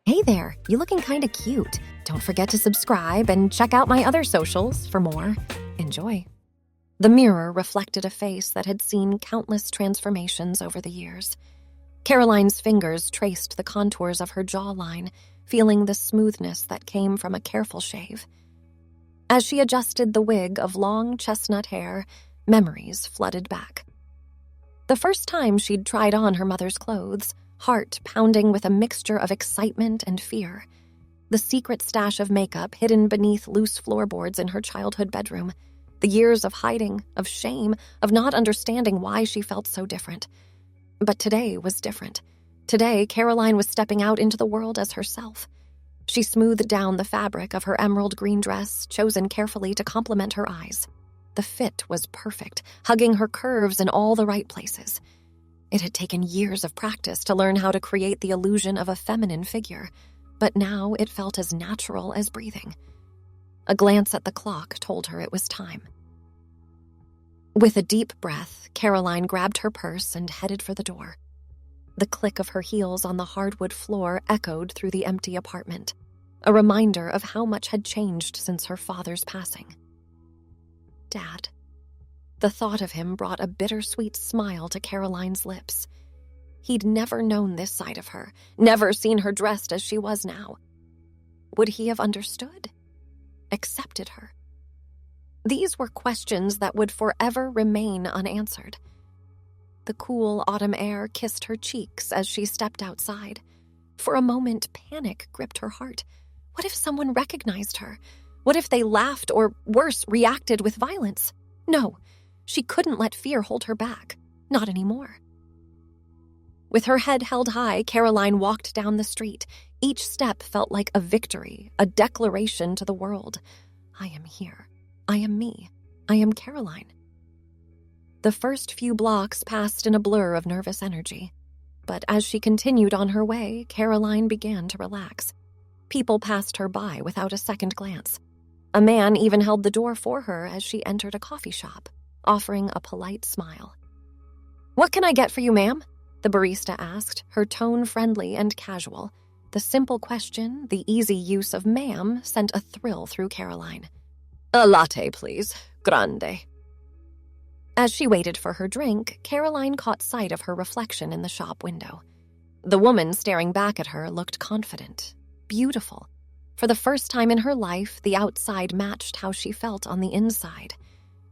Hey there, you looking kinda cute. Don't forget to subscribe and check out my other socials for more. Enjoy. The mirror reflected a face that had seen countless transformations over the years. Caroline's fingers traced the contours of her jawline, feeling the smoothness that came from a careful shave. As she adjusted the wig of long chestnut hair, memories flooded back. The first time she'd tried on her mother's clothes, heart pounding with a mixture of excitement and fear. The secret stash of makeup hidden beneath loose floorboards in her childhood bedroom. The years of hiding, of shame, of not understanding why she felt so different. But today was different. Today, Caroline was stepping out into the world as herself. She smoothed down the fabric of her emerald green dress, chosen carefully to complement her eyes. The fit was perfect, hugging her curves in all the right places. It had taken years of practice to learn how to create the illusion of a feminine figure, but now it felt as natural as breathing. A glance at the clock told her it was time. With a deep breath, Caroline grabbed her purse and headed for the door. The click of her heels on the hardwood floor echoed through the empty apartment, a reminder of how much had changed since her father's passing. Dad. The thought of him brought a bittersweet smile to Caroline's lips. He'd never known this side of her, never seen her dressed as she was now. Would he have understood? Accepted her? These were questions that would forever remain unanswered. The cool autumn air kissed her cheeks as she stepped outside. For a moment, panic gripped her heart. What if someone recognized her? What if they laughed or, worse, reacted with violence? No, she couldn't let fear hold her back. Not anymore. With her head held high, Caroline walked down the street. Each step felt like a victory, a declaration to the world. I am here. I am me. I am Caroline. The first few blocks passed in a blur of nervous energy. But as she continued on her way, Caroline began to relax. People passed her by without a second glance. A man even held the door for her as she entered a coffee shop, offering a polite smile. "What can I get for you, ma'am?" the barista asked, her tone friendly and casual. The simple question, the easy use of ma'am, sent a thrill through Caroline. "A latte, please. Grande." As she waited for her drink, Caroline caught sight of her reflection in the shop window. The woman staring back at her looked confident, beautiful. For the first time in her life, the outside matched how she felt on the inside.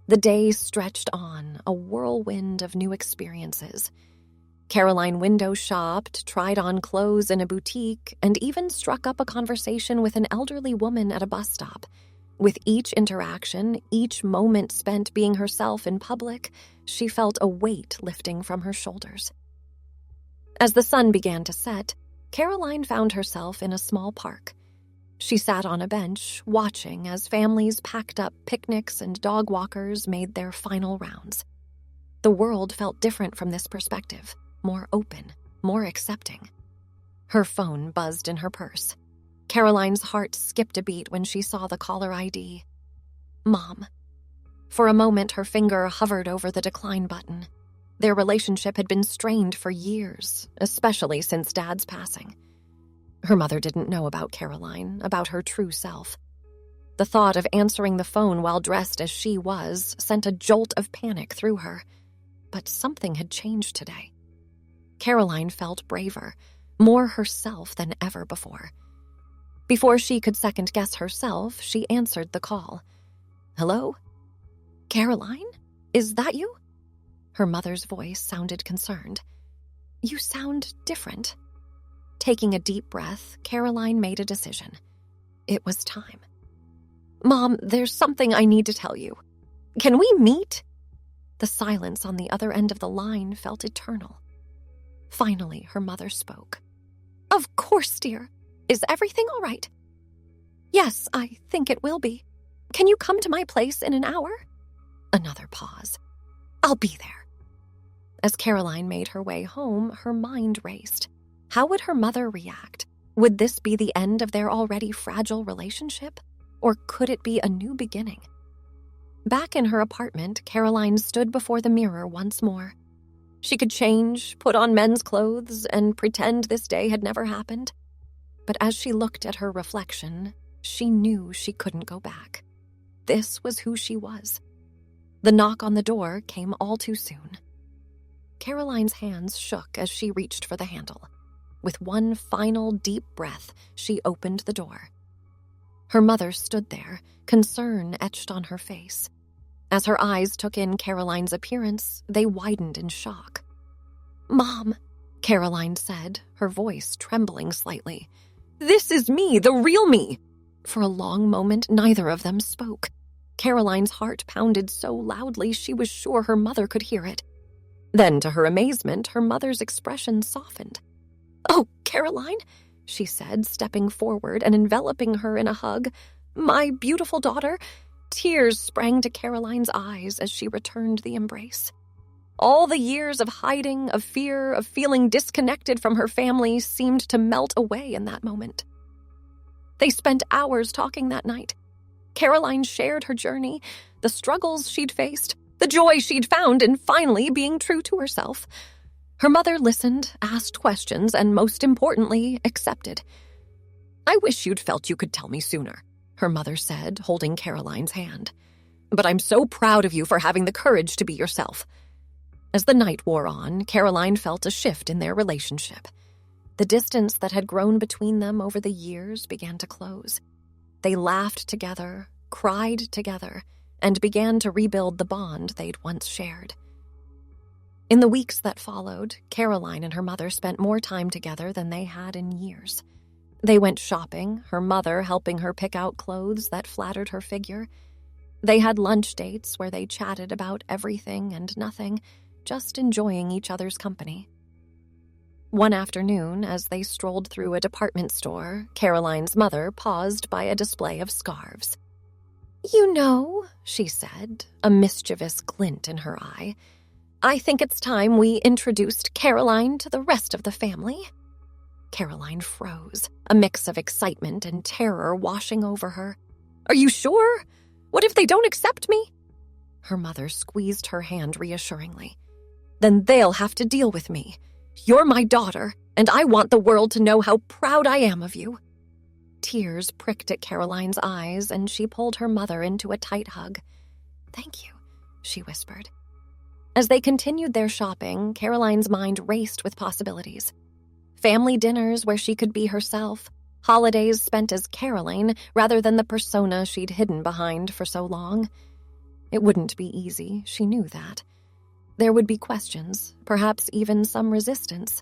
The day stretched on, a whirlwind of new experiences. Caroline window shopped, tried on clothes in a boutique, and even struck up a conversation with an elderly woman at a bus stop. With each interaction, each moment spent being herself in public, she felt a weight lifting from her shoulders. As the sun began to set, Caroline found herself in a small park. She sat on a bench, watching as families packed up picnics and dog walkers made their final rounds. The world felt different from this perspective, more open, more accepting. Her phone buzzed in her purse. Caroline's heart skipped a beat when she saw the caller ID. Mom. For a moment, her finger hovered over the decline button. Their relationship had been strained for years, especially since Dad's passing. Her mother didn't know about Caroline, about her true self. The thought of answering the phone while dressed as she was sent a jolt of panic through her. But something had changed today. Caroline felt braver, more herself than ever before. Before she could second-guess herself, she answered the call. "Hello? Caroline? Is that you?" Her mother's voice sounded concerned. "You sound different." Taking a deep breath, Caroline made a decision. It was time. "Mom, there's something I need to tell you. Can we meet?" The silence on the other end of the line felt eternal. Finally, her mother spoke. "Of course, dear. Is everything all right?" "Yes, I think it will be. Can you come to my place in an hour?" Another pause. "I'll be there." As Caroline made her way home, her mind raced. How would her mother react? Would this be the end of their already fragile relationship? Or could it be a new beginning? Back in her apartment, Caroline stood before the mirror once more. She could change, put on men's clothes, and pretend this day had never happened. But as she looked at her reflection, she knew she couldn't go back. This was who she was. The knock on the door came all too soon. Caroline's hands shook as she reached for the handle. With one final deep breath, she opened the door. Her mother stood there, concern etched on her face. As her eyes took in Caroline's appearance, they widened in shock. "Mom," Caroline said, her voice trembling slightly. "This is me, the real me." For a long moment, neither of them spoke. Caroline's heart pounded so loudly she was sure her mother could hear it. Then, to her amazement, her mother's expression softened. "Oh, Caroline," she said, stepping forward and enveloping her in a hug. "My beautiful daughter." Tears sprang to Caroline's eyes as she returned the embrace. All the years of hiding, of fear, of feeling disconnected from her family seemed to melt away in that moment. They spent hours talking that night. Caroline shared her journey, the struggles she'd faced, the joy she'd found in finally being true to herself. Her mother listened, asked questions, and most importantly, accepted. "I wish you'd felt you could tell me sooner," her mother said, holding Caroline's hand. "But I'm so proud of you for having the courage to be yourself." As the night wore on, Caroline felt a shift in their relationship. The distance that had grown between them over the years began to close. They laughed together, cried together, and began to rebuild the bond they'd once shared. In the weeks that followed, Caroline and her mother spent more time together than they had in years. They went shopping, her mother helping her pick out clothes that flattered her figure. They had lunch dates where they chatted about everything and nothing, just enjoying each other's company. One afternoon, as they strolled through a department store, Caroline's mother paused by a display of scarves. "You know," she said, a mischievous glint in her eye, "I think it's time we introduced Caroline to the rest of the family." Caroline froze, a mix of excitement and terror washing over her. "Are you sure? What if they don't accept me?" Her mother squeezed her hand reassuringly. "Then they'll have to deal with me. You're my daughter, and I want the world to know how proud I am of you." Tears pricked at Caroline's eyes, and she pulled her mother into a tight hug. "Thank you," she whispered. As they continued their shopping, Caroline's mind raced with possibilities. Family dinners where she could be herself, holidays spent as Caroline rather than the persona she'd hidden behind for so long. It wouldn't be easy, she knew that. There would be questions, perhaps even some resistance.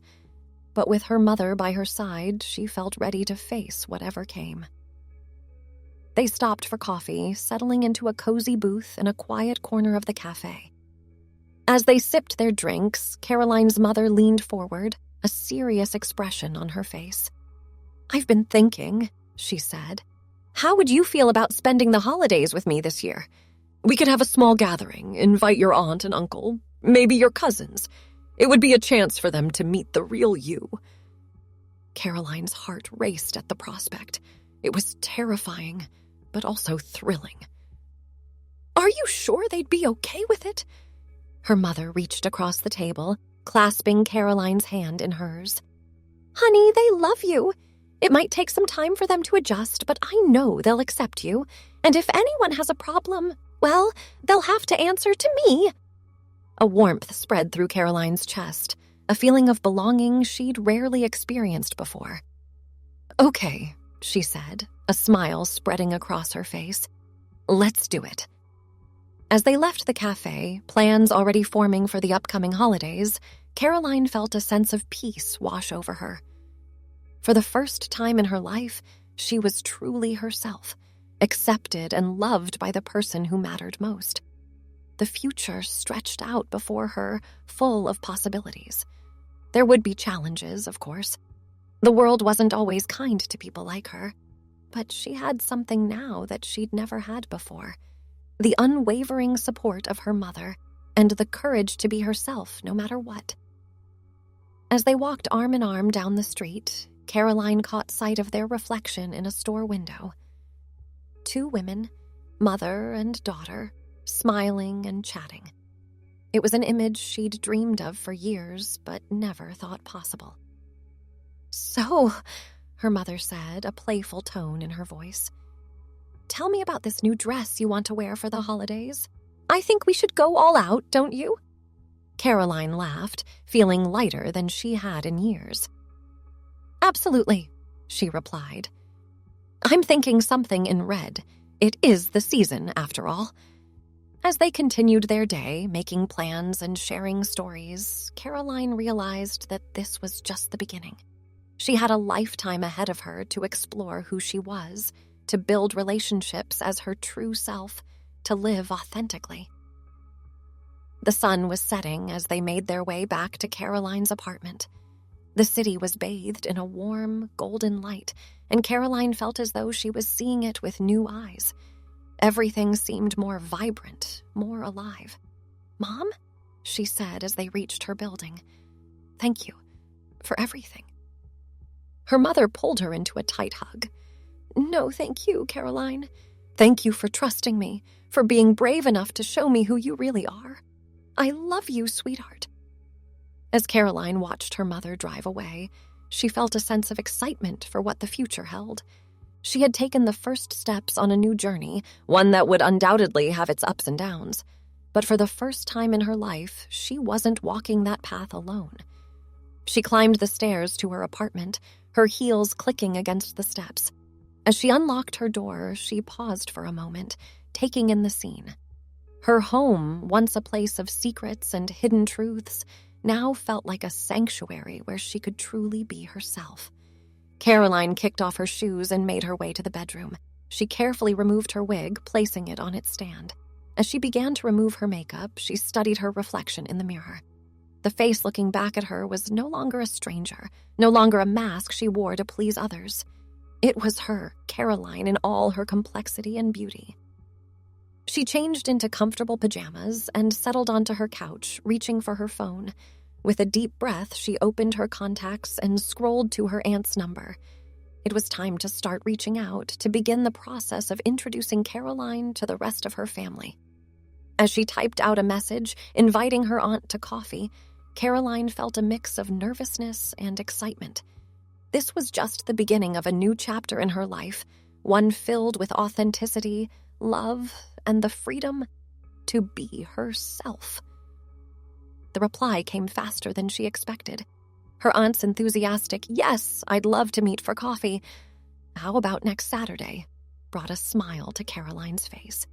But with her mother by her side, she felt ready to face whatever came. They stopped for coffee, settling into a cozy booth in a quiet corner of the cafe. As they sipped their drinks, Caroline's mother leaned forward, a serious expression on her face. "I've been thinking," she said. "How would you feel about spending the holidays with me this year? We could have a small gathering, invite your aunt and uncle, maybe your cousins. It would be a chance for them to meet the real you." Caroline's heart raced at the prospect. It was terrifying, but also thrilling. "Are you sure they'd be okay with it?" Her mother reached across the table, clasping Caroline's hand in hers. "Honey, they love you. It might take some time for them to adjust, but I know they'll accept you. And if anyone has a problem, well, they'll have to answer to me." A warmth spread through Caroline's chest, a feeling of belonging she'd rarely experienced before. "Okay," she said, a smile spreading across her face. "Let's do it." As they left the cafe, plans already forming for the upcoming holidays, Caroline felt a sense of peace wash over her. For the first time in her life, she was truly herself, accepted and loved by the person who mattered most. The future stretched out before her, full of possibilities. There would be challenges, of course. The world wasn't always kind to people like her, but she had something now that she'd never had before. The unwavering support of her mother, and the courage to be herself no matter what. As they walked arm in arm down the street, Caroline caught sight of their reflection in a store window. Two women, mother and daughter, smiling and chatting. It was an image she'd dreamed of for years, but never thought possible. "So, her mother said, a playful tone in her voice. "Tell me about this new dress you want to wear for the holidays. I think we should go all out, don't you?" Caroline laughed, feeling lighter than she had in years. "Absolutely," she replied. "I'm thinking something in red. It is the season, after all." As they continued their day, making plans and sharing stories, Caroline realized that this was just the beginning. She had a lifetime ahead of her to explore who she was, to build relationships as her true self, to live authentically. The sun was setting as they made their way back to Caroline's apartment. The city was bathed in a warm, golden light, and Caroline felt as though she was seeing it with new eyes. Everything seemed more vibrant, more alive. "Mom?" she said as they reached her building. "Thank you for everything." Her mother pulled her into a tight hug. "No, thank you, Caroline. Thank you for trusting me, for being brave enough to show me who you really are. I love you, sweetheart." As Caroline watched her mother drive away, she felt a sense of excitement for what the future held. She had taken the first steps on a new journey, one that would undoubtedly have its ups and downs. But for the first time in her life, she wasn't walking that path alone. She climbed the stairs to her apartment, her heels clicking against the steps. As she unlocked her door, she paused for a moment, taking in the scene. Her home, once a place of secrets and hidden truths, now felt like a sanctuary where she could truly be herself. Caroline kicked off her shoes and made her way to the bedroom. She carefully removed her wig, placing it on its stand. As she began to remove her makeup, she studied her reflection in the mirror. The face looking back at her was no longer a stranger, no longer a mask she wore to please others. It was her, Caroline, in all her complexity and beauty. She changed into comfortable pajamas and settled onto her couch, reaching for her phone. With a deep breath, she opened her contacts and scrolled to her aunt's number. It was time to start reaching out, to begin the process of introducing Caroline to the rest of her family. As she typed out a message inviting her aunt to coffee, Caroline felt a mix of nervousness and excitement. This was just the beginning of a new chapter in her life, one filled with authenticity, love, and the freedom to be herself. The reply came faster than she expected. Her aunt's enthusiastic, "Yes, I'd love to meet for coffee. How about next Saturday?" brought a smile to Caroline's face.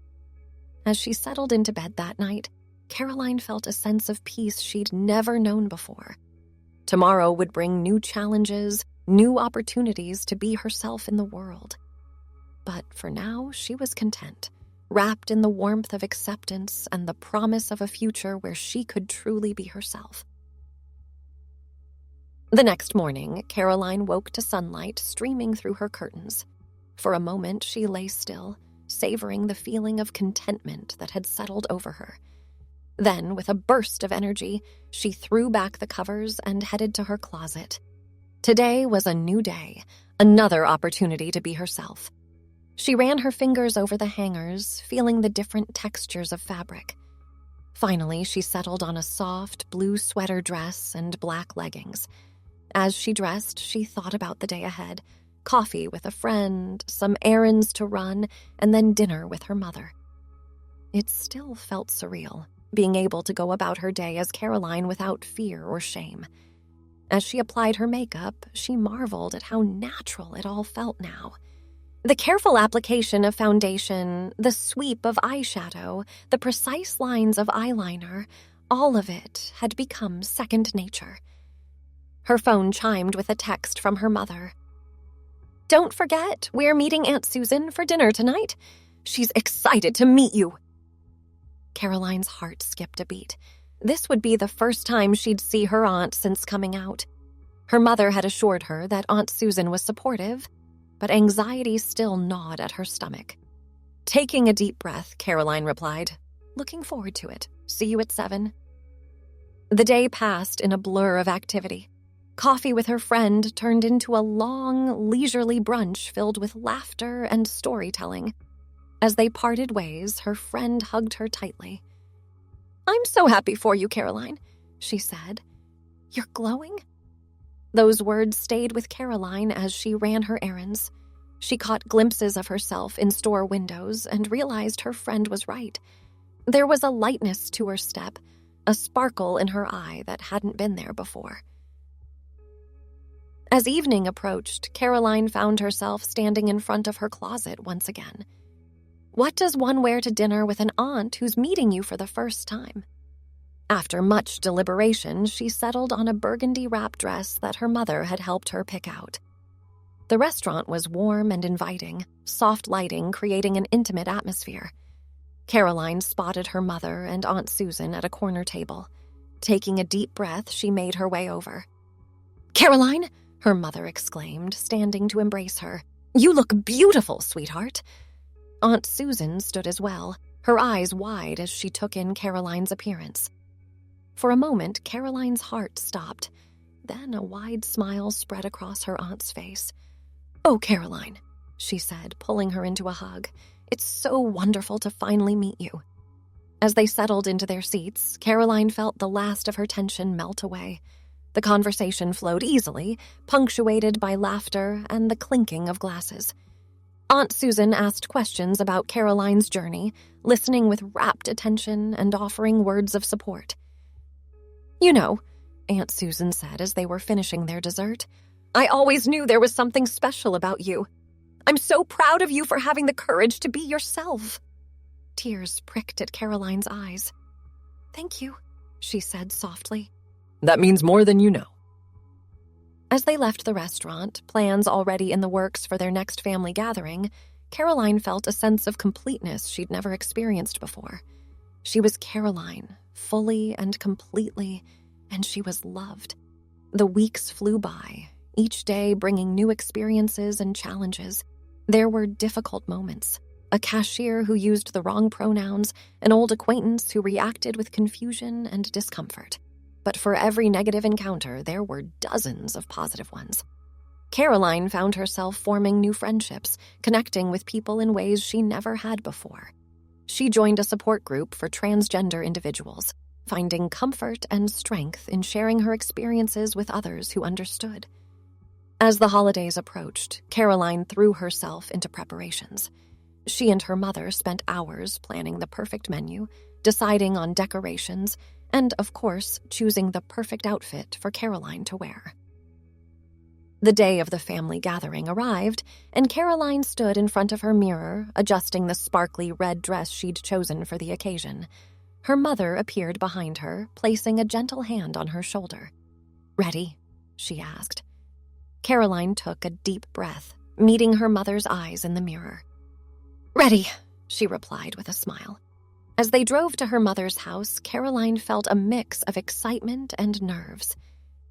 As she settled into bed that night, Caroline felt a sense of peace she'd never known before. Tomorrow would bring new challenges, new opportunities to be herself in the world. But for now, she was content, wrapped in the warmth of acceptance and the promise of a future where she could truly be herself. The next morning, Caroline woke to sunlight streaming through her curtains. For a moment, she lay still, savoring the feeling of contentment that had settled over her. Then, with a burst of energy, she threw back the covers and headed to her closet. Today was a new day, another opportunity to be herself. She ran her fingers over the hangers, feeling the different textures of fabric. Finally, she settled on a soft blue sweater dress and black leggings. As she dressed, she thought about the day ahead: coffee with a friend, some errands to run, and then dinner with her mother. It still felt surreal, being able to go about her day as Caroline without fear or shame. As she applied her makeup, she marveled at how natural it all felt now. The careful application of foundation, the sweep of eyeshadow, the precise lines of eyeliner, all of it had become second nature. Her phone chimed with a text from her mother. "Don't forget, we're meeting Aunt Susan for dinner tonight. She's excited to meet you." Caroline's heart skipped a beat. This would be the first time she'd see her aunt since coming out. Her mother had assured her that Aunt Susan was supportive, but anxiety still gnawed at her stomach. Taking a deep breath, Caroline replied, "Looking forward to it. See you at 7. The day passed in a blur of activity. Coffee with her friend turned into a long, leisurely brunch filled with laughter and storytelling. As they parted ways, her friend hugged her tightly. "I'm so happy for you, Caroline," she said. "You're glowing?" Those words stayed with Caroline as she ran her errands. She caught glimpses of herself in store windows and realized her friend was right. There was a lightness to her step, a sparkle in her eye that hadn't been there before. As evening approached, Caroline found herself standing in front of her closet once again. What does one wear to dinner with an aunt who's meeting you for the first time? After much deliberation, she settled on a burgundy wrap dress that her mother had helped her pick out. The restaurant was warm and inviting, soft lighting creating an intimate atmosphere. Caroline spotted her mother and Aunt Susan at a corner table. Taking a deep breath, she made her way over. "Caroline!" her mother exclaimed, standing to embrace her. "You look beautiful, sweetheart." Aunt Susan stood as well, her eyes wide as she took in Caroline's appearance. For a moment, Caroline's heart stopped. Then a wide smile spread across her aunt's face. "Oh, Caroline," she said, pulling her into a hug. "It's so wonderful to finally meet you." As they settled into their seats, Caroline felt the last of her tension melt away. The conversation flowed easily, punctuated by laughter and the clinking of glasses. Aunt Susan asked questions about Caroline's journey, listening with rapt attention and offering words of support. "You know," Aunt Susan said as they were finishing their dessert, "I always knew there was something special about you. I'm so proud of you for having the courage to be yourself." Tears pricked at Caroline's eyes. "Thank you," she said softly. "That means more than you know." As they left the restaurant, plans already in the works for their next family gathering, Caroline felt a sense of completeness she'd never experienced before. She was Caroline, fully and completely, and she was loved. The weeks flew by, each day bringing new experiences and challenges. There were difficult moments. A cashier who used the wrong pronouns, an old acquaintance who reacted with confusion and discomfort. But for every negative encounter, there were dozens of positive ones. Caroline found herself forming new friendships, connecting with people in ways she never had before. She joined a support group for transgender individuals, finding comfort and strength in sharing her experiences with others who understood. As the holidays approached, Caroline threw herself into preparations. She and her mother spent hours planning the perfect menu, deciding on decorations, and, of course, choosing the perfect outfit for Caroline to wear. The day of the family gathering arrived, and Caroline stood in front of her mirror, adjusting the sparkly red dress she'd chosen for the occasion. Her mother appeared behind her, placing a gentle hand on her shoulder. "Ready?" she asked. Caroline took a deep breath, meeting her mother's eyes in the mirror. "Ready," she replied with a smile. As they drove to her mother's house, Caroline felt a mix of excitement and nerves.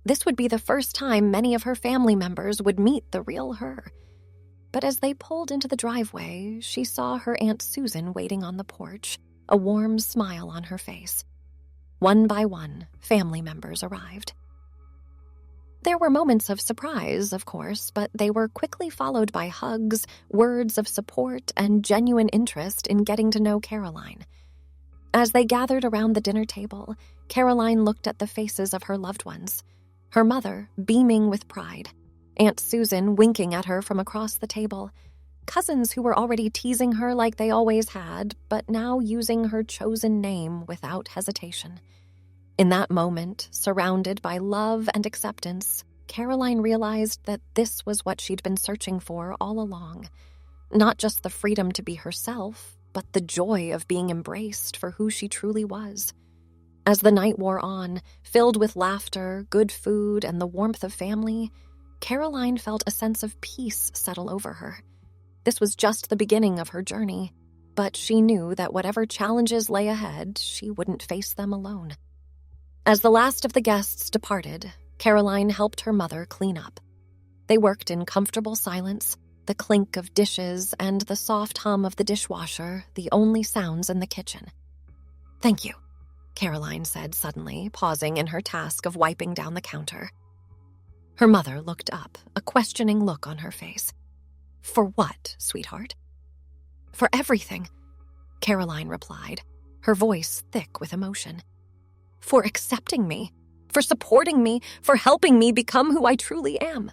This would be the first time many of her family members would meet the real her. But as they pulled into the driveway, she saw her Aunt Susan waiting on the porch, a warm smile on her face. One by one, family members arrived. There were moments of surprise, of course, but they were quickly followed by hugs, words of support, and genuine interest in getting to know Caroline. As they gathered around the dinner table, Caroline looked at the faces of her loved ones. Her mother, beaming with pride. Aunt Susan winking at her from across the table. Cousins who were already teasing her like they always had, but now using her chosen name without hesitation. In that moment, surrounded by love and acceptance, Caroline realized that this was what she'd been searching for all along. Not just the freedom to be herself, but the joy of being embraced for who she truly was. As the night wore on, filled with laughter, good food, and the warmth of family, Caroline felt a sense of peace settle over her. This was just the beginning of her journey, but she knew that whatever challenges lay ahead, she wouldn't face them alone. As the last of the guests departed, Caroline helped her mother clean up. They worked in comfortable silence, the clink of dishes and the soft hum of the dishwasher, the only sounds in the kitchen. "Thank you," Caroline said suddenly, pausing in her task of wiping down the counter. Her mother looked up, a questioning look on her face. "For what, sweetheart?" "For everything," Caroline replied, her voice thick with emotion. "For accepting me, for supporting me, for helping me become who I truly am."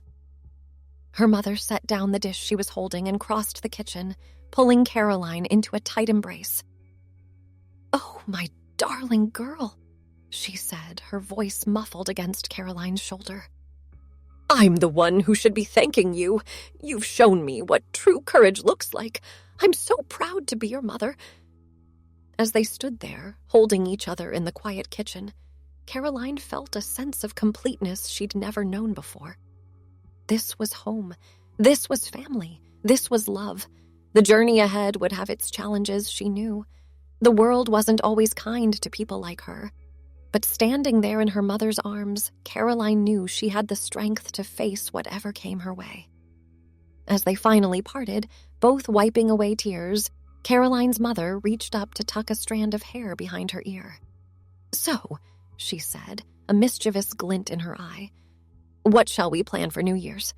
Her mother set down the dish she was holding and crossed the kitchen, pulling Caroline into a tight embrace. "Oh, my darling girl," she said, her voice muffled against Caroline's shoulder. "I'm the one who should be thanking you. You've shown me what true courage looks like. I'm so proud to be your mother." As they stood there, holding each other in the quiet kitchen, Caroline felt a sense of completeness she'd never known before. This was home. This was family. This was love. The journey ahead would have its challenges, she knew. The world wasn't always kind to people like her. But standing there in her mother's arms, Caroline knew she had the strength to face whatever came her way. As they finally parted, both wiping away tears, Caroline's mother reached up to tuck a strand of hair behind her ear. "So," she said, a mischievous glint in her eye, "what shall we plan for New Year's?"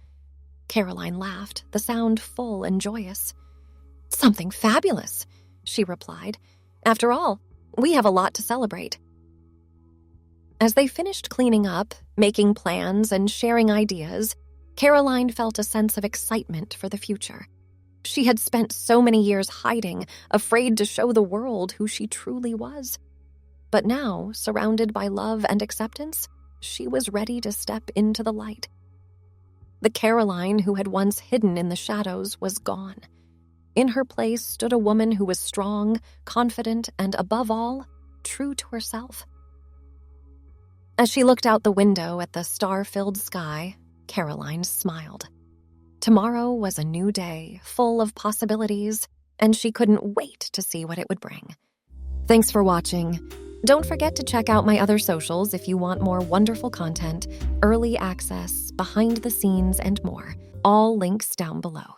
Caroline laughed, the sound full and joyous. "Something fabulous," she replied. "After all, we have a lot to celebrate." As they finished cleaning up, making plans, and sharing ideas, Caroline felt a sense of excitement for the future. She had spent so many years hiding, afraid to show the world who she truly was. But now, surrounded by love and acceptance, she was ready to step into the light. The Caroline who had once hidden in the shadows was gone. In her place stood a woman who was strong, confident, and above all, true to herself. As she looked out the window at the star-filled sky, Caroline smiled. Tomorrow was a new day, full of possibilities, and she couldn't wait to see what it would bring. Thanks for watching. Don't forget to check out my other socials if you want more wonderful content, early access, behind the scenes, and more. All links down below.